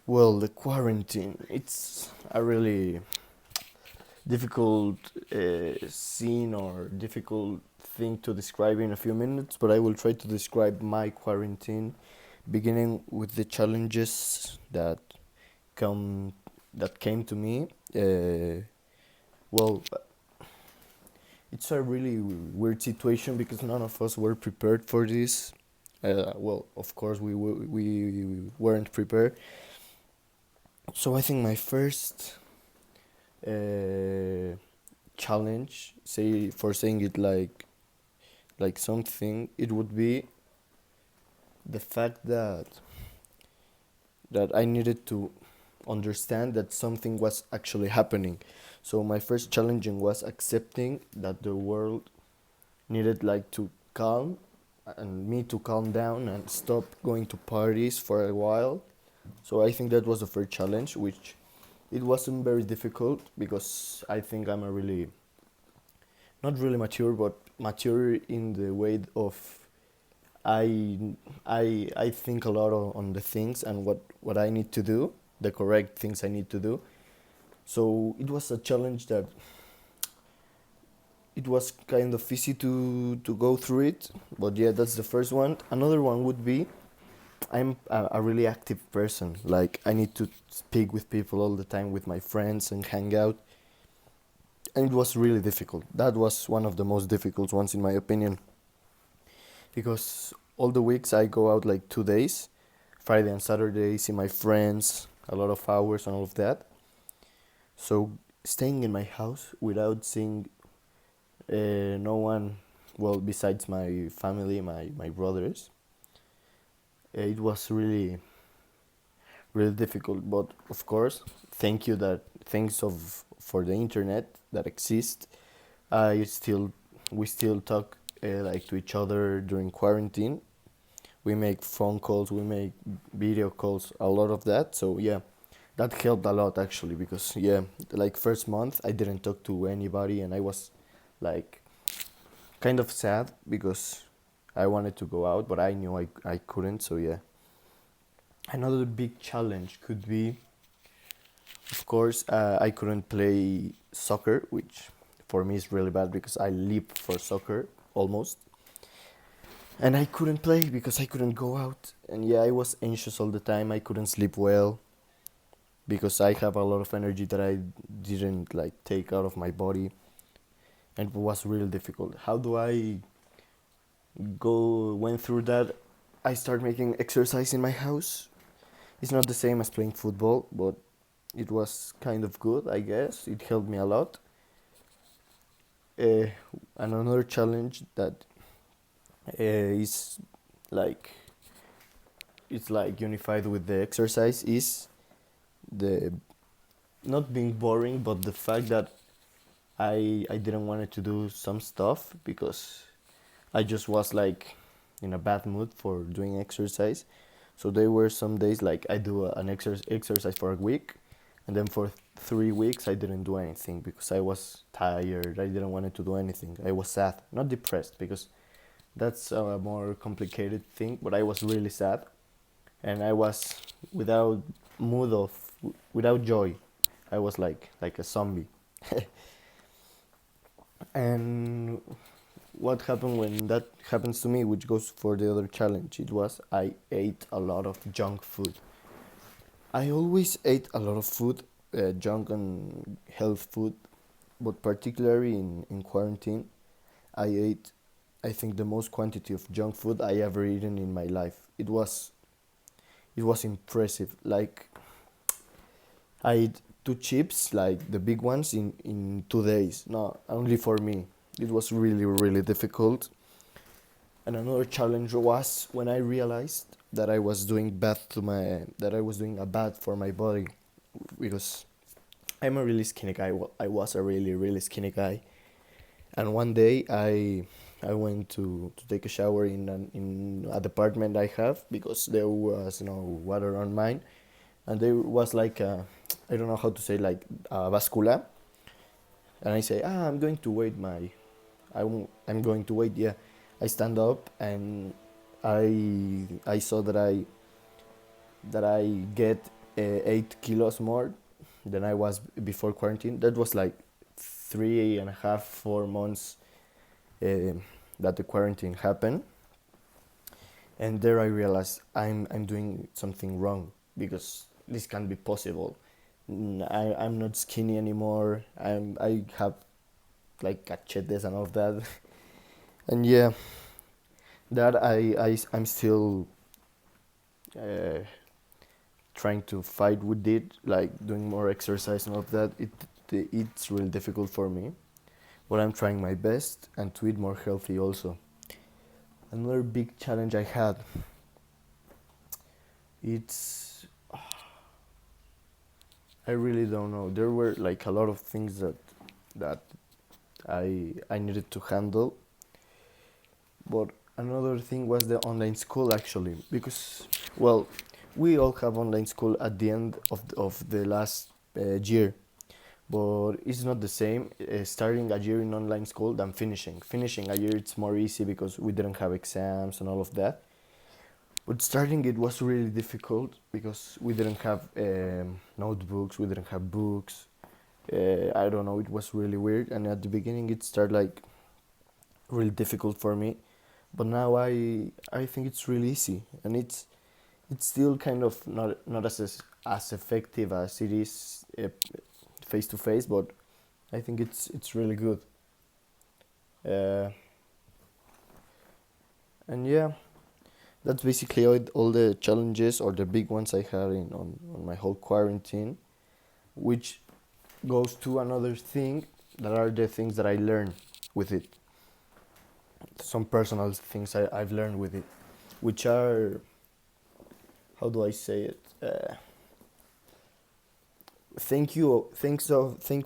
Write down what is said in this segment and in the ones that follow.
Well, the quarantine, it's a really difficult scene or difficult thing to describe in a few minutes, but I will try to describe my quarantine, beginning with the challenges come that came to me. Well, it's a really weird situation because none of us were prepared for this. Well, of course we weren't prepared. So I think my first uh, challenge, say for saying it like something, it would be the fact that I needed to understand that something was actually happening. So my first challenging was accepting that the world needed like to calm and me to calm down and stop going to parties for a while. So I think that was the first challenge, which it wasn't very difficult because I think I'm a really not really mature, but mature in the way of I I think a lot on the things and what I need to do, the correct things I need to do. So it was a challenge that it was kind of easy to go through it. But yeah, that's the first one. Another one would be I'm a really active person. Like I need to speak with people all the time with my friends and hang out. And it was really difficult. That was one of the most difficult ones in my opinion because all the weeks I go out like 2 days, Friday and Saturday, see my friends, a lot of hours and all of that. So staying in my house without seeing no one, well, besides my family, my brothers, it was really difficult. But of course, thanks of for the internet that exists. I still we still talk like to each other during quarantine. We make phone calls, we make video calls, a lot of that. So yeah, that helped a lot actually because yeah, like first month I didn't talk to anybody and I was like kind of sad because I wanted to go out but I knew I couldn't. So yeah, another big challenge could be, of course, I couldn't play soccer, which for me is really bad because I live for soccer almost. And I couldn't play because I couldn't go out. And yeah, I was anxious all the time. I couldn't sleep well because I have a lot of energy that I didn't like take out of my body, and it was really difficult. How do I go went through that? I start making exercise in my house. It's not the same as playing football, but it was kind of good, I guess. It helped me a lot. Uh, and another challenge that is like it's like unified with the exercise is the not being boring, but the fact that I didn't want to do some stuff because I just was like in a bad mood for doing exercise. So there were some days like I do an exercise for a week, and then for 3 weeks I didn't do anything because I was tired. I didn't want to do anything. I was sad, not depressed because that's a more complicated thing. But I was really sad, and I was without mood of without joy. I was like a zombie. And what happened when that happens to me, which goes for the other challenge, it was I ate a lot of junk food. I always ate a lot of food, junk and health food, but particularly in quarantine, I ate, I think, the most quantity of junk food I ever eaten in my life. It was impressive. Like I ate two chips, like the big ones, in 2 days. No, only for me. It was really difficult. And another challenge was when I realized that I was doing bad to my that I was doing a bad for my body because I'm a really skinny guy. Well, I was a really skinny guy. And one day I went to take a shower in a department I have because there was no water on mine, and there was like I don't know how to say, like a bascula, and I say, I'm going to wait my I'm going to wait. Yeah, I stand up and I saw that I get 8 kilos more than I was before quarantine. That was like 3.5, 4 months that the quarantine happened, and there I realized I'm doing something wrong because this can't be possible. I'm not skinny anymore. I have like cachetes and all of that, and yeah, that I'm still uh, trying to fight with it, like doing more exercise and all of that. It's really difficult for me, but I'm trying my best and to eat more healthy also. Another big challenge I had, it's I really don't know. There were like a lot of things that I needed to handle, but another thing was the online school actually, because well, we all have online school at the end of the last year, but it's not the same starting a year in online school than finishing a year. It's more easy because we didn't have exams and all of that, but starting it was really difficult because we didn't have notebooks, we didn't have books. I don't know, it was really weird, and at the beginning it started like really difficult for me, but now I think it's really easy, and it's still kind of not as effective as it is face to face, but I think it's really good. Uh, and yeah, that's basically all the challenges or the big ones I had on my whole quarantine, which goes to another thing that are the things that I learned with it. Some personal things I've learned with it, which are, how do I say it? Thank you, thank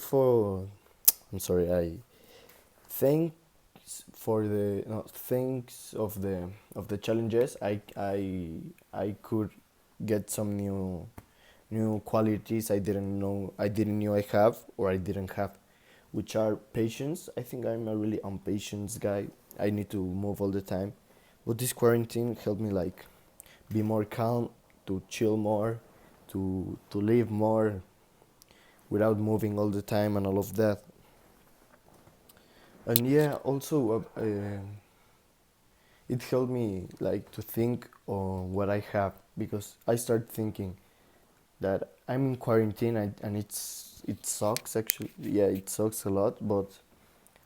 for. I'm sorry, thanks for the no, thanks of the challenges. I could get some new qualities I didn't know I have or I didn't have, which are patience. I think I'm a really impatient guy. I need to move all the time, but this quarantine helped me like be more calm, to chill more, to live more without moving all the time and all of that. And yeah, also it helped me like to think on what I have, because I start thinking that I'm in quarantine, and it sucks actually. Yeah, it sucks a lot, but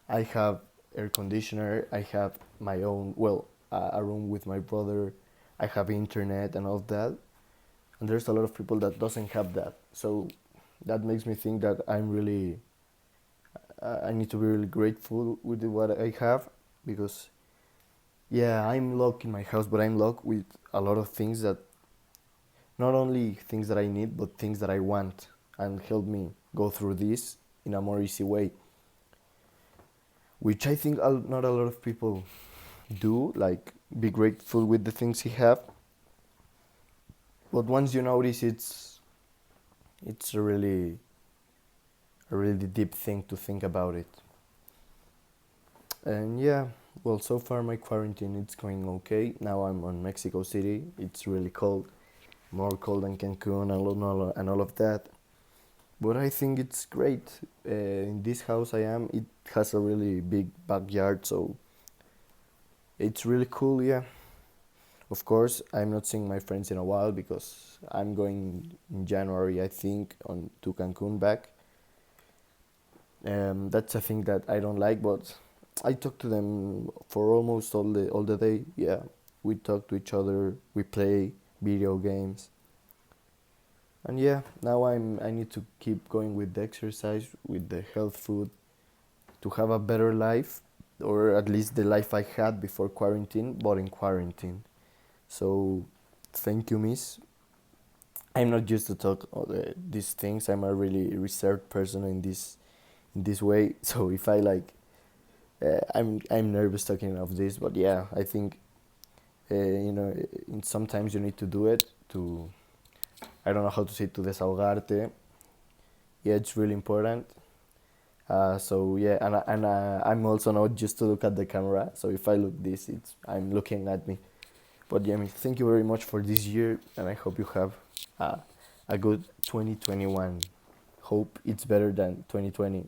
I have air conditioner. I have my own, well, a room with my brother. I have internet and all of that. And there's a lot of people that doesn't have that. So that makes me think that I need to be really grateful with what I have, because yeah, I'm locked in my house, but I'm locked with a lot of things that, not only things that I need, but things that I want, and help me go through this in a more easy way, which I think not a lot of people do, like be grateful with the things he have. But once you notice, it's a really deep thing to think about it. And yeah, well, so far my quarantine it's going okay. Now I'm on Mexico City. It's really cold, more cold than Cancun and all of that. But I think it's great. In this house I am, it has a really big backyard, so it's really cool. Yeah, of course I'm not seeing my friends in a while because I'm going in January, I think, on to Cancun back. That's a thing that I don't like, but I talk to them for almost all the day. Yeah, we talk to each other. We play video games, and yeah, now I need to keep going with the exercise, with the health food, to have a better life, or at least the life I had before quarantine, but in quarantine. So, thank you, Miss. I'm not used to talk these things. I'm a really reserved person in this way. So if I like I'm nervous talking of this, but yeah, I think sometimes you need to do it to, I don't know how to say, to desahogarte. Yeah, it's really important. So yeah, I'm also not just to look at the camera. So if I look this, it's I'm looking at me. But yeah, I mean, thank you very much for this year, and I hope you have a, a good 2021. Hope it's better than 2020.